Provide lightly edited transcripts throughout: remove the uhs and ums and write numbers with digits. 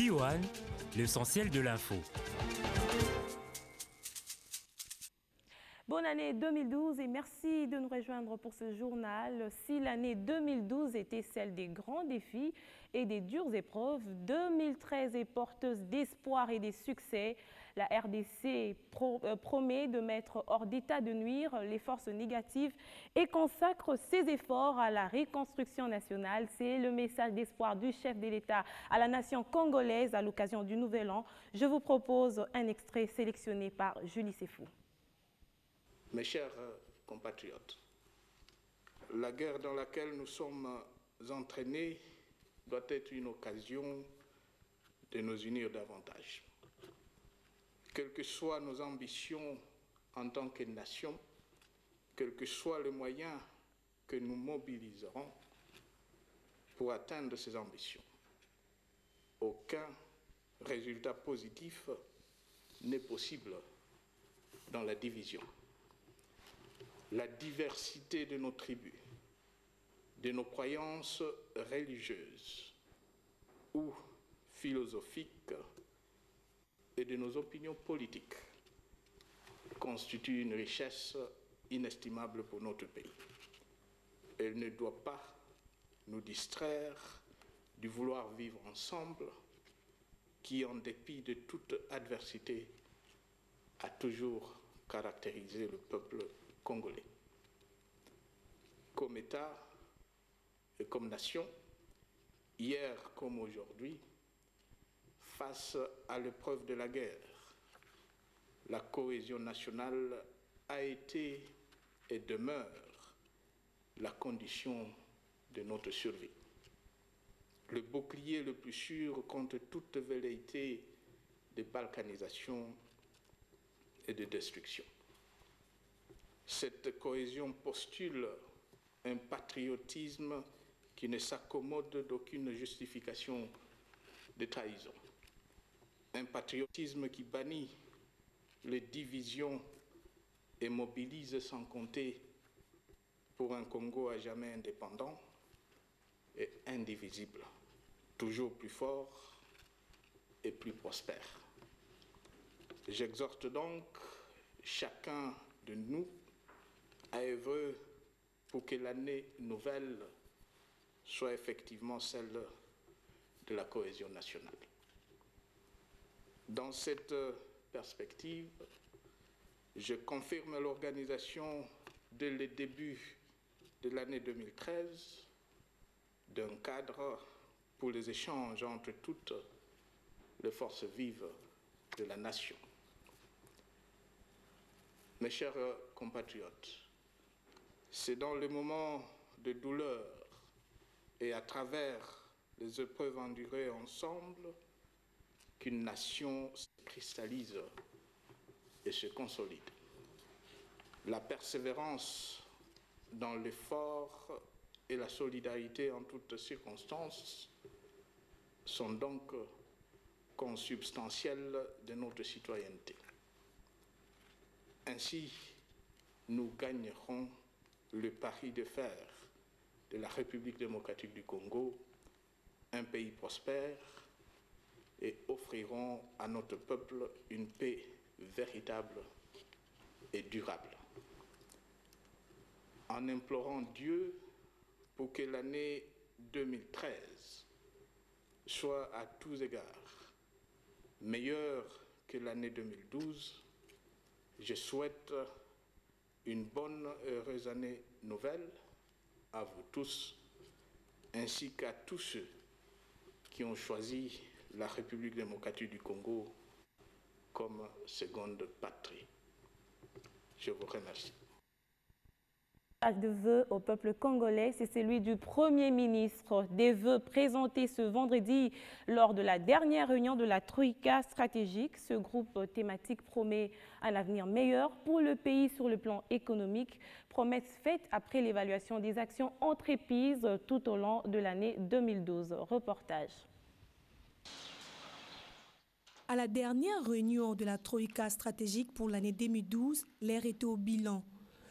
Diwan, l'essentiel de l'info. Bonne année 2012 et merci de nous rejoindre pour ce journal. Si l'année 2012 était celle des grands défis et des dures épreuves, 2013 est porteuse d'espoir et des succès. La RDC promet de mettre hors d'état de nuire les forces négatives et consacre ses efforts à la reconstruction nationale. C'est le message d'espoir du chef de l'État à la nation congolaise à l'occasion du Nouvel An. Je vous propose un extrait sélectionné par Julie Sefou. Mes chers compatriotes, la guerre dans laquelle nous sommes entraînés doit être une occasion de nous unir davantage. Quelles que soient nos ambitions en tant que nation, quels que soient les moyens que nous mobiliserons pour atteindre ces ambitions, aucun résultat positif n'est possible dans la division. La diversité de nos tribus, de nos croyances religieuses ou philosophiques et de nos opinions politiques constitue une richesse inestimable pour notre pays. Elle ne doit pas nous distraire du vouloir vivre ensemble qui, en dépit de toute adversité, a toujours caractérisé le peuple congolais. Comme État et comme nation, hier comme aujourd'hui, face à l'épreuve de la guerre, la cohésion nationale a été et demeure la condition de notre survie. Le bouclier le plus sûr contre toute velléité de balkanisation et de destruction. Cette cohésion postule un patriotisme qui ne s'accommode d'aucune justification de trahison. Un patriotisme qui bannit les divisions et mobilise sans compter pour un Congo à jamais indépendant et indivisible, toujours plus fort et plus prospère. J'exhorte donc chacun de nous à œuvrer pour que l'année nouvelle soit effectivement celle de la cohésion nationale. Dans cette perspective, je confirme l'organisation dès le début de l'année 2013 d'un cadre pour les échanges entre toutes les forces vives de la nation. Mes chers compatriotes, c'est dans les moments de douleur et à travers les épreuves endurées ensemble qu'une nation se cristallise et se consolide. La persévérance dans l'effort et la solidarité en toutes circonstances sont donc consubstantielles de notre citoyenneté. Ainsi, nous gagnerons le pari de fer de la République démocratique du Congo, un pays prospère, et offrirons à notre peuple une paix véritable et durable. En implorant Dieu pour que l'année 2013 soit à tous égards meilleure que l'année 2012, je souhaite une bonne et heureuse année nouvelle à vous tous, ainsi qu'à tous ceux qui ont choisi la République démocratique du Congo comme seconde patrie. Je vous remercie. De vœux au peuple congolais, c'est celui du Premier ministre. Des vœux présentés ce vendredi lors de la dernière réunion de la Troïka stratégique. Ce groupe thématique promet un avenir meilleur pour le pays sur le plan économique. Promesse faite après l'évaluation des actions entreprises tout au long de l'année 2012. Reportage. À la dernière réunion de la Troïka stratégique pour l'année 2012, l'air était au bilan.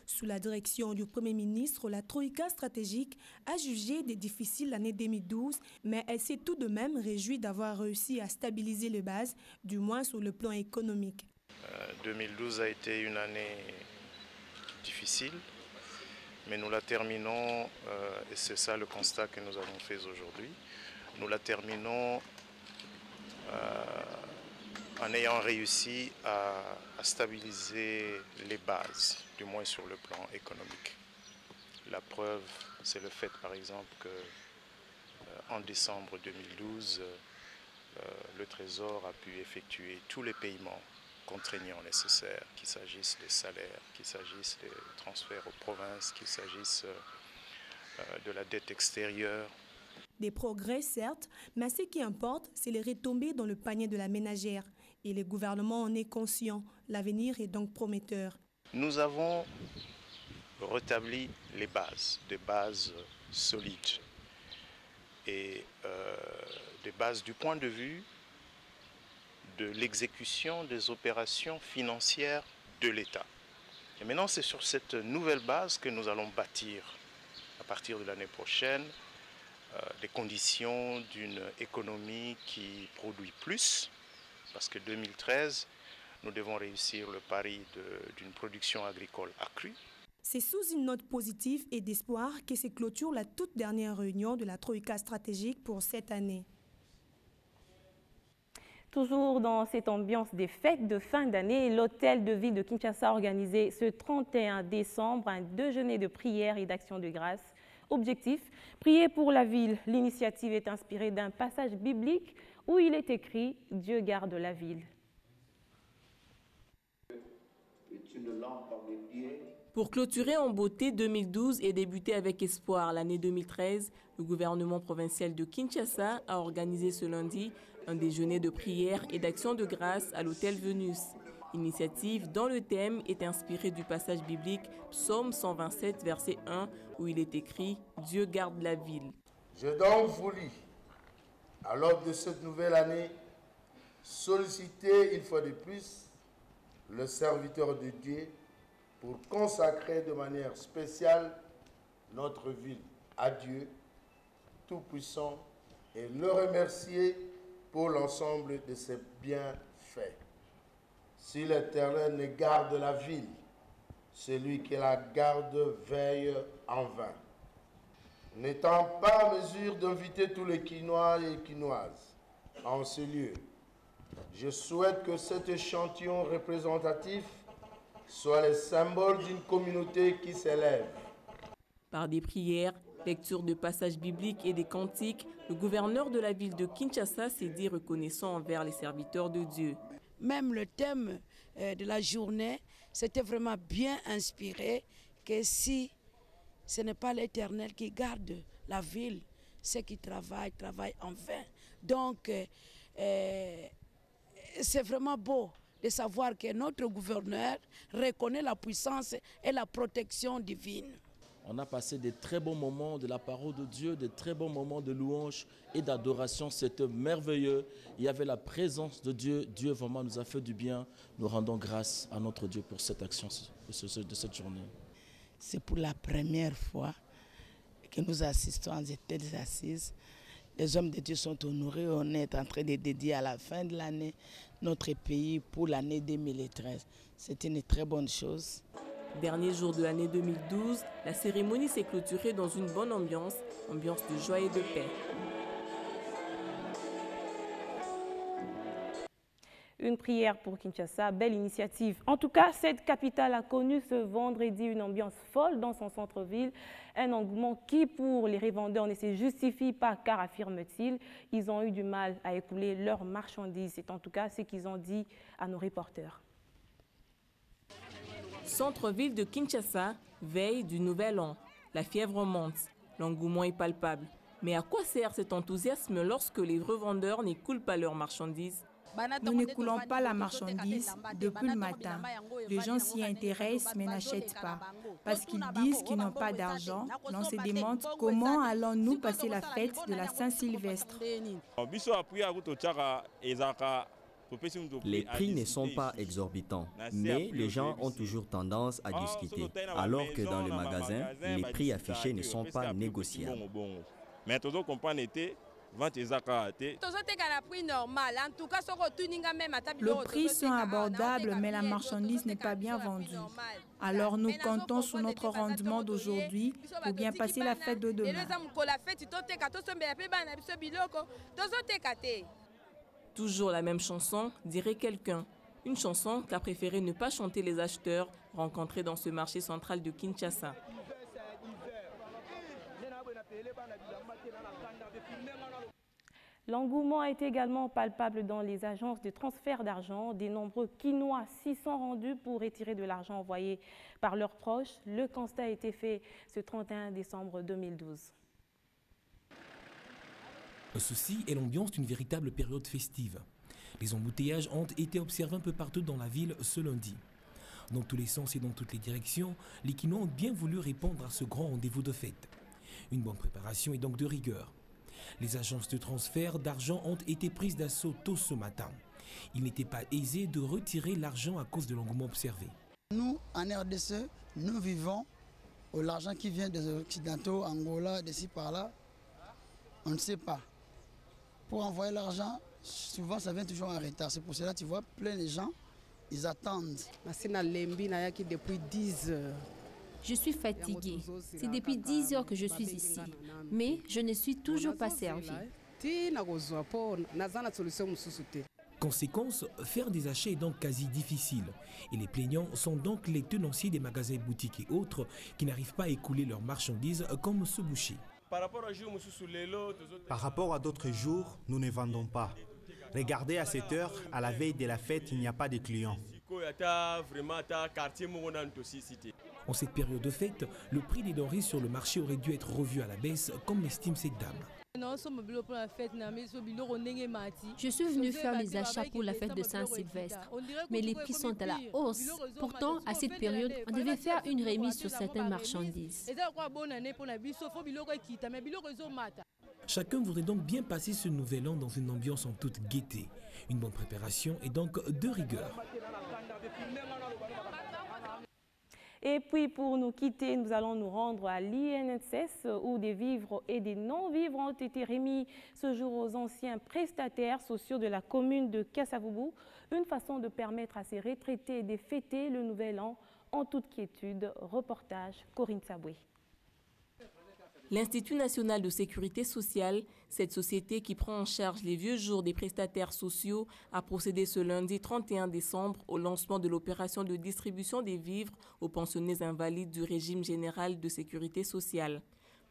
Sous la direction du Premier ministre, la Troïka stratégique a jugé difficile l'année 2012, mais elle s'est tout de même réjouie d'avoir réussi à stabiliser les bases, du moins sur le plan économique. 2012 a été une année difficile, mais nous la terminons, et c'est ça le constat que nous avons fait aujourd'hui, nous la terminons en ayant réussi à stabiliser les bases, du moins sur le plan économique. La preuve, c'est le fait par exemple qu'en décembre 2012, le Trésor a pu effectuer tous les paiements contraignants nécessaires, qu'il s'agisse des salaires, qu'il s'agisse des transferts aux provinces, qu'il s'agisse de la dette extérieure. Des progrès, certes, mais ce qui importe, c'est les retombées dans le panier de la ménagère. Et le gouvernement en est conscient. L'avenir est donc prometteur. Nous avons rétabli les bases, des bases solides et des bases du point de vue de l'exécution des opérations financières de l'État. Et maintenant, c'est sur cette nouvelle base que nous allons bâtir, à partir de l'année prochaine, les conditions d'une économie qui produit plus, parce que 2013, nous devons réussir le pari d'une production agricole accrue. C'est sous une note positive et d'espoir que se clôture la toute dernière réunion de la Troïka stratégique pour cette année. Toujours dans cette ambiance des fêtes de fin d'année, l'hôtel de ville de Kinshasa a organisé ce 31 décembre un déjeuner de prière et d'action de grâce. Objectif, prier pour la ville. L'initiative est inspirée d'un passage biblique où il est écrit « Dieu garde la ville ». Pour clôturer en beauté 2012 et débuter avec espoir l'année 2013, le gouvernement provincial de Kinshasa a organisé ce lundi un déjeuner de prière et d'action de grâce à l'hôtel Venus. Initiative dont le thème est inspiré du passage biblique Psaume 127, verset 1, où il est écrit « Dieu garde la ville ». Je donc voulu, à l'aube de cette nouvelle année, solliciter une fois de plus le serviteur de Dieu pour consacrer de manière spéciale notre ville à Dieu Tout-Puissant et le remercier pour l'ensemble de ses bienfaits. Si l'Éternel ne garde la ville, celui qui la garde veille en vain. N'étant pas en mesure d'inviter tous les Quinois et Quinoises en ce lieu, je souhaite que cet échantillon représentatif soit le symbole d'une communauté qui s'élève. Par des prières, lecture de passages bibliques et des cantiques, le gouverneur de la ville de Kinshasa s'est dit reconnaissant envers les serviteurs de Dieu. Même le thème de la journée, c'était vraiment bien inspiré que si ce n'est pas l'Éternel qui garde la ville, ceux qui travaillent en vain. Donc, c'est vraiment beau de savoir que notre gouverneur reconnaît la puissance et la protection divine. On a passé des très bons moments de la parole de Dieu, de très bons moments de louange et d'adoration. C'était merveilleux. Il y avait la présence de Dieu. Dieu vraiment nous a fait du bien. Nous rendons grâce à notre Dieu pour cette action de cette journée. C'est pour la première fois que nous assistons à cette assise. Les hommes de Dieu sont honorés. On est en train de dédier à la fin de l'année notre pays pour l'année 2013. C'est une très bonne chose. Dernier jour de l'année 2012, la cérémonie s'est clôturée dans une bonne ambiance de joie et de paix. Une prière pour Kinshasa, belle initiative. En tout cas, cette capitale a connu ce vendredi une ambiance folle dans son centre-ville. Un engouement qui, pour les revendeurs, ne se justifie pas car, affirment-ils, ils ont eu du mal à écouler leurs marchandises. C'est en tout cas ce qu'ils ont dit à nos reporters. Centre-ville de Kinshasa, veille du nouvel an. La fièvre monte, l'engouement est palpable. Mais à quoi sert cet enthousiasme lorsque les revendeurs n'écoulent pas leurs marchandises? Nous n'écoulons pas la marchandise depuis le matin. Les gens s'y intéressent mais n'achètent pas. Parce qu'ils disent qu'ils n'ont pas d'argent, l'on se demande comment allons-nous passer la fête de la Saint-Sylvestre. Les prix ne sont pas exorbitants, mais les gens ont toujours tendance à discuter, alors que dans le magasin, les prix affichés ne sont pas négociables. Le prix sont abordables, mais la marchandise n'est pas bien vendue. Alors nous comptons sur notre rendement d'aujourd'hui pour bien passer la fête de demain. Toujours la même chanson, dirait quelqu'un. Une chanson qu'a préféré ne pas chanter les acheteurs rencontrés dans ce marché central de Kinshasa. L'engouement est également palpable dans les agences de transfert d'argent. Des nombreux Kinois s'y sont rendus pour retirer de l'argent envoyé par leurs proches. Le constat a été fait ce 31 décembre 2012. Ceci est l'ambiance d'une véritable période festive. Les embouteillages ont été observés un peu partout dans la ville ce lundi. Dans tous les sens et dans toutes les directions, les Kinois ont bien voulu répondre à ce grand rendez-vous de fête. Une bonne préparation est donc de rigueur. Les agences de transfert d'argent ont été prises d'assaut tôt ce matin. Il n'était pas aisé de retirer l'argent à cause de l'engouement observé. Nous, en RDC, nous vivons l'argent qui vient des Occidentaux, Angola, d'ici par là. On ne sait pas. Pour envoyer l'argent, souvent ça vient toujours en retard. C'est pour cela que tu vois plein de gens, ils attendent. Depuis 10 heures. Je suis fatiguée. C'est depuis 10 heures que je suis ici. Mais je ne suis toujours pas servie. Conséquence, faire des achats est donc quasi difficile. Et les plaignants sont donc les tenanciers des magasins, boutiques et autres qui n'arrivent pas à écouler leurs marchandises comme ce boucher. Par rapport à d'autres jours, nous ne vendons pas. Regardez à cette heure, à la veille de la fête, il n'y a pas de clients. En cette période de fête, le prix des denrées sur le marché aurait dû être revu à la baisse, comme l'estime cette dame. Je suis venue faire les achats pour la fête de Saint-Sylvestre, mais les prix sont à la hausse. Pourtant, à cette période, on devait faire une remise sur certaines marchandises. Chacun voudrait donc bien passer ce nouvel an dans une ambiance en toute gaieté. Une bonne préparation et donc de rigueur. Et puis pour nous quitter, nous allons nous rendre à l'INSS où des vivres et des non-vivres ont été remis ce jour aux anciens prestataires sociaux de la commune de Kasavubu. Une façon de permettre à ces retraités de fêter le nouvel an en toute quiétude. Reportage Corinne Saboué. L'Institut national de sécurité sociale, cette société qui prend en charge les vieux jours des prestataires sociaux, a procédé ce lundi 31 décembre au lancement de l'opération de distribution des vivres aux pensionnés invalides du régime général de sécurité sociale.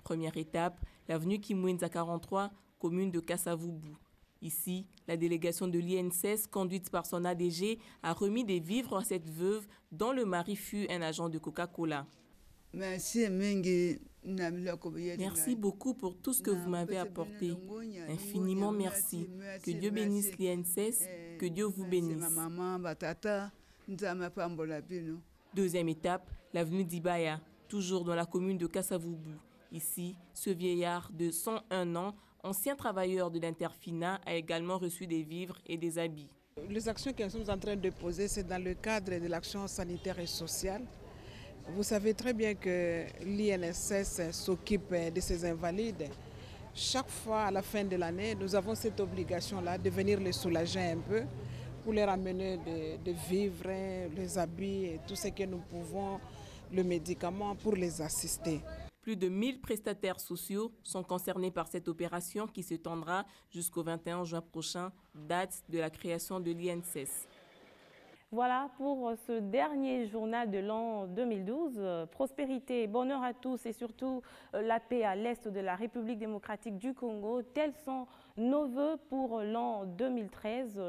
Première étape, l'avenue Kimwenza 43, commune de Kasavubu. Ici, la délégation de l'INSS, conduite par son ADG, a remis des vivres à cette veuve dont le mari fut un agent de Coca-Cola. Merci beaucoup pour tout ce que vous m'avez apporté. Infiniment merci. Que Dieu bénisse l'INSS, que Dieu vous bénisse. Deuxième étape, l'avenue d'Ibaya, toujours dans la commune de Kasavubu. Ici, ce vieillard de 101 ans, ancien travailleur de l'Interfina, a également reçu des vivres et des habits. Les actions que nous sommes en train de poser, c'est dans le cadre de l'action sanitaire et sociale. Vous savez très bien que l'INSS s'occupe de ces invalides. Chaque fois à la fin de l'année, nous avons cette obligation-là de venir les soulager un peu pour leur amener des vivres, les habits et tout ce que nous pouvons, le médicament pour les assister. Plus de 1000 prestataires sociaux sont concernés par cette opération qui s'étendra jusqu'au 21 juin prochain, date de la création de l'INSS. Voilà pour ce dernier journal de l'an 2012. Prospérité, bonheur à tous et surtout la paix à l'est de la République démocratique du Congo. Tels sont nos vœux pour l'an 2013.